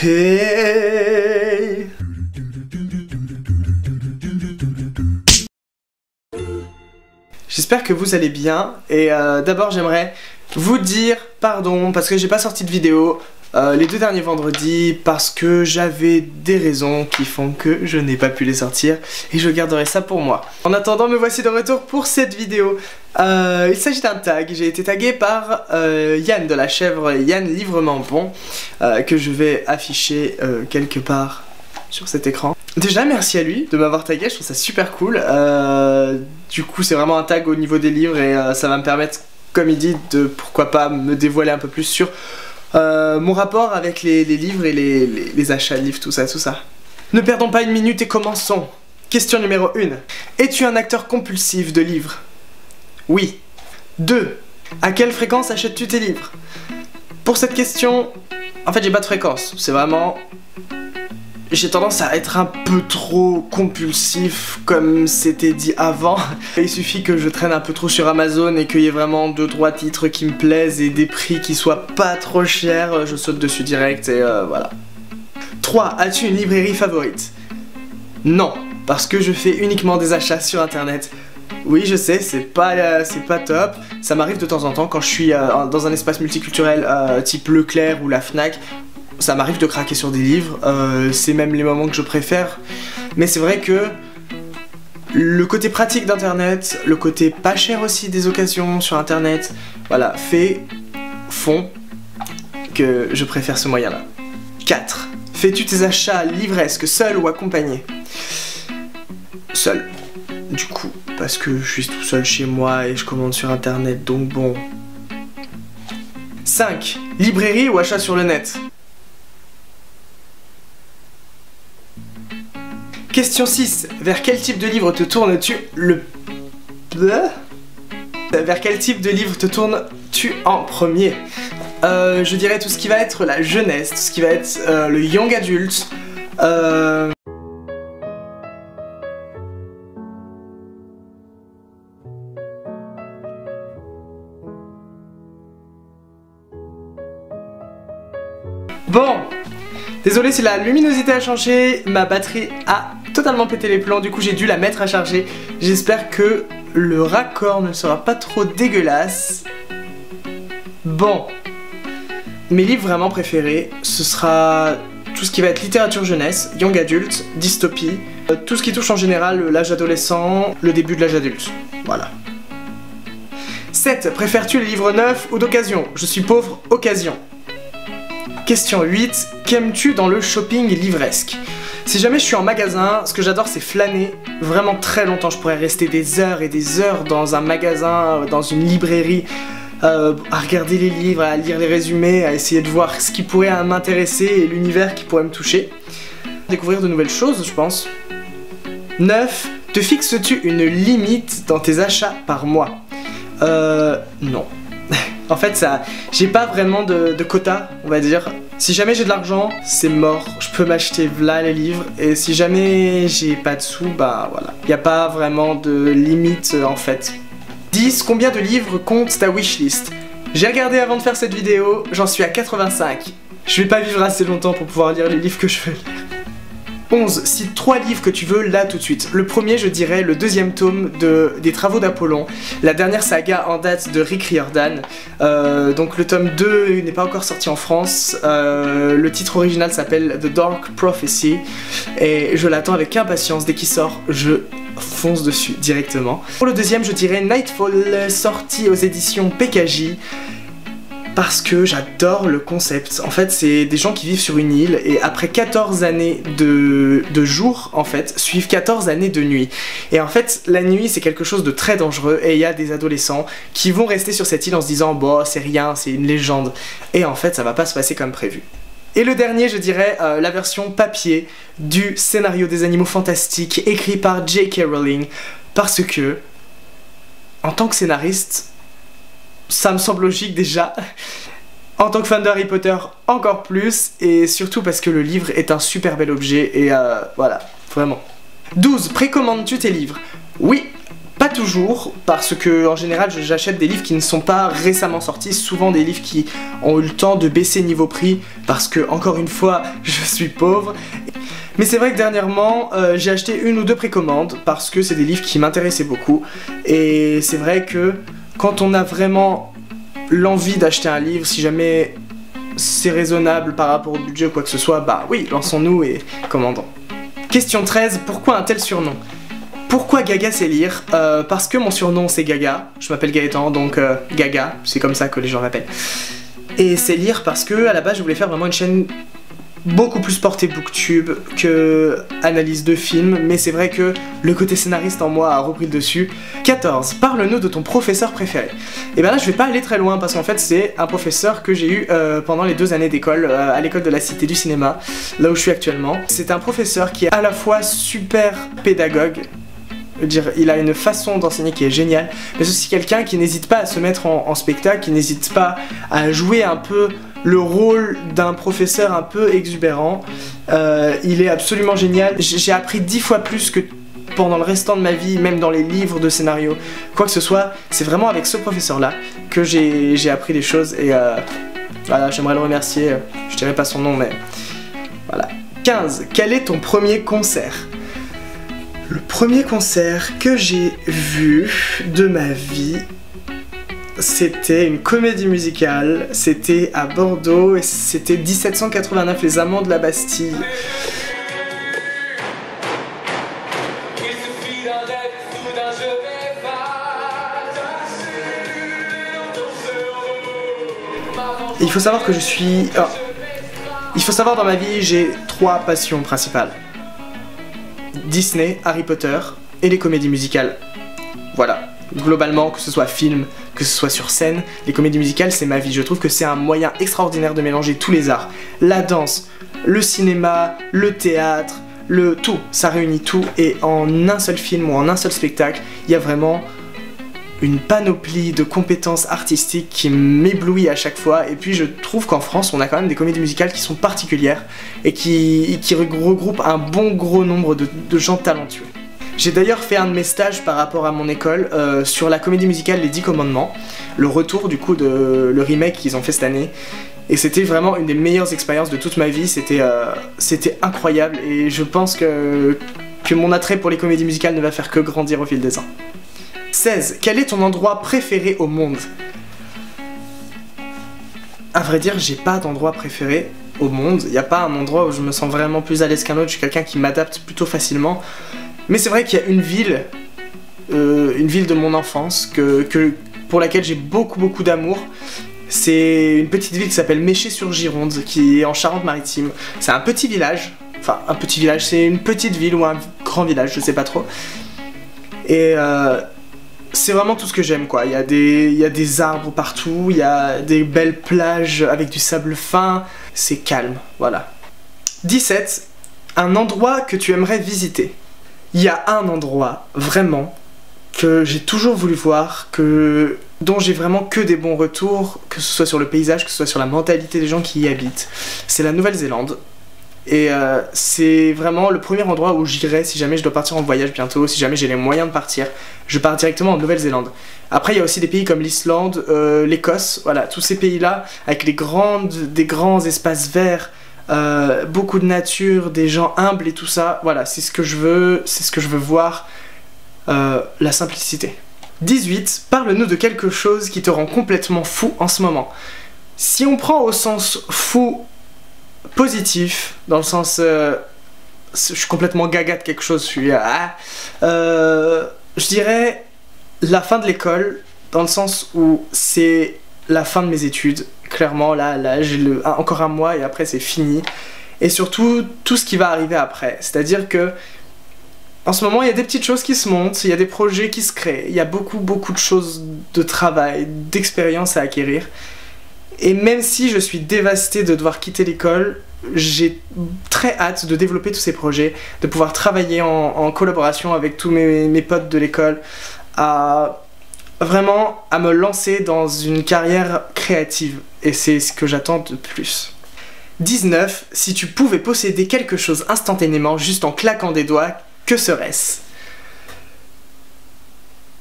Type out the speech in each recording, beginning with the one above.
Hey. J'espère que vous allez bien et d'abord j'aimerais vous dire pardon parce que j'ai pas sorti de vidéo les 2 derniers vendredis parce que j'avais des raisons qui font que je n'ai pas pu les sortir et je garderai ça pour moi. En attendant, me voici de retour pour cette vidéo. Il s'agit d'un tag, j'ai été tagué par Yann de la chèvre, Yann Livrement Bon, que je vais afficher quelque part sur cet écran. Déjà merci à lui de m'avoir tagué, je trouve ça super cool. Du coup c'est vraiment un tag au niveau des livres et ça va me permettre, comme il dit, de pourquoi pas me dévoiler un peu plus sur mon rapport avec les livres et les achats de livres, tout ça. Ne perdons pas une minute et commençons. Question numéro 1. Es-tu un acteur compulsif de livres? Oui. 2. À quelle fréquence achètes-tu tes livres? Pour cette question, en fait j'ai pas de fréquence, c'est vraiment... J'ai tendance à être un peu trop compulsif comme c'était dit avant. Il suffit que je traîne un peu trop sur Amazon et qu'il y ait vraiment 2-3 titres qui me plaisent et des prix qui soient pas trop chers, je saute dessus direct et voilà. 3. As-tu une librairie favorite? Non, parce que je fais uniquement des achats sur internet. Oui, je sais, c'est pas top. Ça m'arrive de temps en temps quand je suis dans un espace multiculturel type Leclerc ou la Fnac. Ça m'arrive de craquer sur des livres, c'est même les moments que je préfère. Mais c'est vrai que le côté pratique d'internet, le côté pas cher aussi des occasions sur internet, voilà, font que je préfère ce moyen là. 4. Fais-tu tes achats livresques seul ou accompagné? Seul. Du coup, parce que je suis tout seul chez moi et je commande sur internet, donc bon. 5. Librairie ou achat sur le net? Question 6. Vers quel type de livre te tournes-tu Vers quel type de livre te tournes-tu en premier? Je dirais tout ce qui va être la jeunesse, tout ce qui va être le young adult. Bon, désolé si la luminosité a changé, ma batterie a totalement pété les plombs, du coup j'ai dû la mettre à charger. J'espère que le raccord ne sera pas trop dégueulasse. Bon, mes livres vraiment préférés, ce sera tout ce qui va être littérature jeunesse, young adulte, dystopie, tout ce qui touche en général l'âge adolescent, le début de l'âge adulte, voilà. 7. Préfères-tu les livres neufs ou d'occasion? Je suis pauvre, occasion. Question 8. Qu'aimes-tu dans le shopping livresque? Si jamais je suis en magasin, ce que j'adore c'est flâner vraiment très longtemps. Je pourrais rester des heures et des heures dans un magasin, dans une librairie, à regarder les livres, à lire les résumés, à essayer de voir ce qui pourrait m'intéresser et l'univers qui pourrait me toucher. Découvrir de nouvelles choses, je pense. 9. Te fixes-tu une limite dans tes achats par mois? Non. En fait, j'ai pas vraiment de quota, on va dire. Si jamais j'ai de l'argent, c'est mort. Je peux m'acheter là les livres. Et si jamais j'ai pas de sous, bah voilà. Y a pas vraiment de limite en fait. 10. Combien de livres compte ta wishlist? J'ai regardé avant de faire cette vidéo, j'en suis à 85. Je vais pas vivre assez longtemps pour pouvoir lire les livres que je veux lire. 11. Cite 3 livres que tu veux là tout de suite. Le premier, je dirais, le 2e tome des Travaux d'Apollon, la dernière saga en date de Rick Riordan. Donc le tome 2 n'est pas encore sorti en France. Le titre original s'appelle The Dark Prophecy et je l'attends avec impatience. Dès qu'il sort, je fonce dessus directement. Pour le deuxième, je dirais Nightfall, sorti aux éditions PKJ. Parce que j'adore le concept. En fait, c'est des gens qui vivent sur une île et après 14 années de jour, en fait, suivent 14 années de nuit. Et en fait, la nuit, c'est quelque chose de très dangereux et il y a des adolescents qui vont rester sur cette île en se disant « Bon, c'est rien, c'est une légende ». Et en fait, ça va pas se passer comme prévu. Et le dernier, je dirais, la version papier du scénario des Animaux Fantastiques écrit par J.K. Rowling. Parce que, en tant que scénariste, ça me semble logique déjà. En tant que fan de Harry Potter, encore plus. Et surtout parce que le livre est un super bel objet. Et voilà, vraiment. 12. Précommandes-tu tes livres? Oui. Pas toujours, parce que en général j'achète des livres qui ne sont pas récemment sortis, souvent des livres qui ont eu le temps de baisser niveau prix, parce que encore une fois je suis pauvre. Mais c'est vrai que dernièrement j'ai acheté une ou deux précommandes, parce que c'est des livres qui m'intéressaient beaucoup, et c'est vrai que quand on a vraiment l'envie d'acheter un livre, si jamais c'est raisonnable par rapport au budget ou quoi que ce soit, bah oui, lançons-nous et commandons. Question 13, pourquoi un tel surnom? Pourquoi Gaga c'est lire? Parce que mon surnom c'est Gaga, je m'appelle Gaëtan, donc Gaga, c'est comme ça que les gens m'appellent. Et c'est lire parce que à la base je voulais faire vraiment une chaîne beaucoup plus portée booktube que analyse de films, mais c'est vrai que le côté scénariste en moi a repris le dessus. 14. Parle-nous de ton professeur préféré. Et ben là je vais pas aller très loin parce qu'en fait c'est un professeur que j'ai eu pendant les 2 années d'école, à l'école de la Cité du Cinéma, là où je suis actuellement. C'est un professeur qui est à la fois super pédagogue, dire, il a une façon d'enseigner qui est géniale, mais c'est aussi quelqu'un qui n'hésite pas à se mettre en spectacle, qui n'hésite pas à jouer un peu le rôle d'un professeur un peu exubérant. Il est absolument génial. J'ai appris 10 fois plus que pendant le restant de ma vie, même dans les livres de scénario, quoi que ce soit. C'est vraiment avec ce professeur-là que j'ai appris des choses et voilà, j'aimerais le remercier. Je dirais pas son nom, mais voilà. 15. Quel est ton premier concert? Le premier concert que j'ai vu de ma vie, c'était une comédie musicale, c'était à Bordeaux et c'était 1789, les Amants de la Bastille. Il faut savoir que je suis... Oh. Il faut savoir dans ma vie, j'ai 3 passions principales. Disney, Harry Potter et les comédies musicales. Voilà. Globalement, que ce soit film, que ce soit sur scène, les comédies musicales c'est ma vie. Je trouve que c'est un moyen extraordinaire de mélanger tous les arts. La danse, le cinéma, le théâtre, le tout, ça réunit tout et en un seul film ou en un seul spectacle, il y a vraiment une panoplie de compétences artistiques qui m'éblouit à chaque fois. Et puis je trouve qu'en France on a quand même des comédies musicales qui sont particulières et qui regroupent un bon gros nombre de gens talentueux. J'ai d'ailleurs fait un de mes stages par rapport à mon école sur la comédie musicale Les 10 Commandements, le retour du coup de le remake qu'ils ont fait cette année. Et c'était vraiment une des meilleures expériences de toute ma vie, c'était incroyable et je pense que mon attrait pour les comédies musicales ne va faire que grandir au fil des ans. 16. Quel est ton endroit préféré au monde? À vrai dire, j'ai pas d'endroit préféré au monde, il n'y a pas un endroit où je me sens vraiment plus à l'aise qu'un autre, je suis quelqu'un qui m'adapte plutôt facilement. Mais c'est vrai qu'il y a une ville de mon enfance pour laquelle j'ai beaucoup d'amour. C'est une petite ville qui s'appelle Méché-sur-Gironde, qui est en Charente-Maritime. C'est un petit village, enfin un petit village, c'est une petite ville ou un grand village, je sais pas trop. Et c'est vraiment tout ce que j'aime quoi. Il y a des arbres partout, il y a des belles plages avec du sable fin, c'est calme, voilà. 17. Un endroit que tu aimerais visiter. Il y a un endroit, vraiment, que j'ai toujours voulu voir, dont j'ai vraiment que des bons retours, que ce soit sur le paysage, que ce soit sur la mentalité des gens qui y habitent. C'est la Nouvelle-Zélande. Et c'est vraiment le premier endroit où j'irai si jamais je dois partir en voyage bientôt, si jamais j'ai les moyens de partir. Je pars directement en Nouvelle-Zélande. Après, il y a aussi des pays comme l'Islande, l'Écosse, voilà, tous ces pays-là, avec des grands espaces verts, beaucoup de nature, des gens humbles et tout ça, voilà, c'est ce que je veux voir, la simplicité. 18. Parle-nous de quelque chose qui te rend complètement fou en ce moment. Si on prend au sens fou positif, dans le sens je suis complètement gaga de quelque chose, je dirais la fin de l'école, dans le sens où c'est la fin de mes études. Clairement, là j'ai encore un mois et après c'est fini. Et surtout, tout ce qui va arriver après. C'est-à-dire que, en ce moment, il y a des petites choses qui se montent, il y a des projets qui se créent, il y a beaucoup de choses de travail, d'expérience à acquérir. Et même si je suis dévasté de devoir quitter l'école, j'ai très hâte de développer tous ces projets, de pouvoir travailler en collaboration avec tous mes potes de l'école, vraiment à me lancer dans une carrière créative. Et c'est ce que j'attends de plus. 19. Si tu pouvais posséder quelque chose instantanément, juste en claquant des doigts, que serait-ce?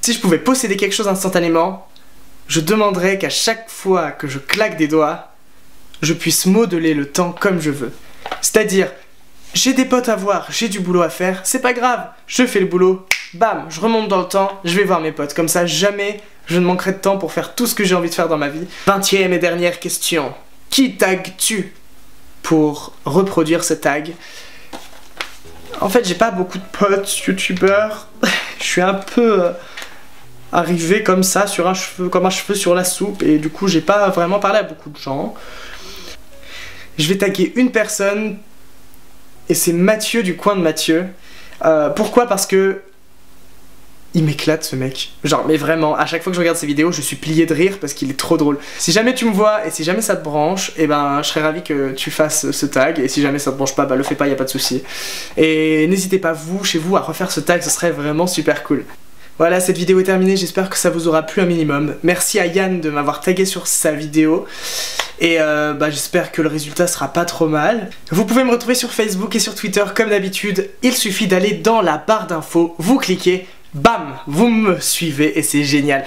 Si je pouvais posséder quelque chose instantanément, je demanderais qu'à chaque fois que je claque des doigts, je puisse modeler le temps comme je veux. C'est-à-dire, j'ai des potes à voir, j'ai du boulot à faire, c'est pas grave, je fais le boulot, bam, je remonte dans le temps, je vais voir mes potes. Comme ça, jamais je ne manquerai de temps pour faire tout ce que j'ai envie de faire dans ma vie. 20e et dernière question. Qui tagues-tu pour reproduire ce tag? En fait, j'ai pas beaucoup de potes youtubeurs. Je suis un peu arrivé comme ça, sur un cheveu, comme un cheveu sur la soupe, et du coup, j'ai pas vraiment parlé à beaucoup de gens. Je vais taguer une personne, et c'est Mathieu du coin de Mathieu. Pourquoi? Parce que il m'éclate ce mec. Genre, mais vraiment, à chaque fois que je regarde ses vidéos, je suis plié de rire parce qu'il est trop drôle. Si jamais tu me vois et si jamais ça te branche, eh ben, je serais ravi que tu fasses ce tag. Et si jamais ça te branche pas, bah le fais pas, y a pas de souci. Et n'hésitez pas, vous, chez vous, à refaire ce tag, ce serait vraiment super cool. Voilà, cette vidéo est terminée, j'espère que ça vous aura plu un minimum. Merci à Yann de m'avoir tagué sur sa vidéo. Et j'espère que le résultat sera pas trop mal. Vous pouvez me retrouver sur Facebook et sur Twitter comme d'habitude. Il suffit d'aller dans la barre d'infos, vous cliquez, bam, vous me suivez et c'est génial.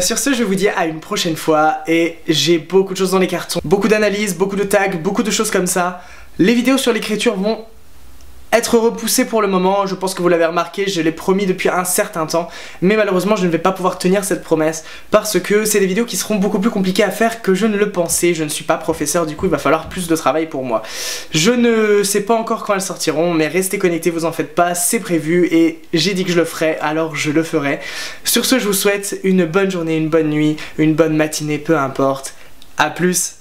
Sur ce, je vous dis à une prochaine fois et j'ai beaucoup de choses dans les cartons. Beaucoup d'analyses, beaucoup de tags, beaucoup de choses comme ça. Les vidéos sur l'écriture vont être repoussé pour le moment, je pense que vous l'avez remarqué, je l'ai promis depuis un certain temps, mais malheureusement je ne vais pas pouvoir tenir cette promesse parce que c'est des vidéos qui seront beaucoup plus compliquées à faire que je ne le pensais. Je ne suis pas professeur, du coup il va falloir plus de travail pour moi. Je ne sais pas encore quand elles sortiront, mais restez connectés, vous en faites pas, c'est prévu et j'ai dit que je le ferais, alors je le ferai. Sur ce, je vous souhaite une bonne journée, une bonne nuit, une bonne matinée, peu importe. A plus.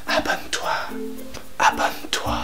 Abonne-toi. Abonne-toi.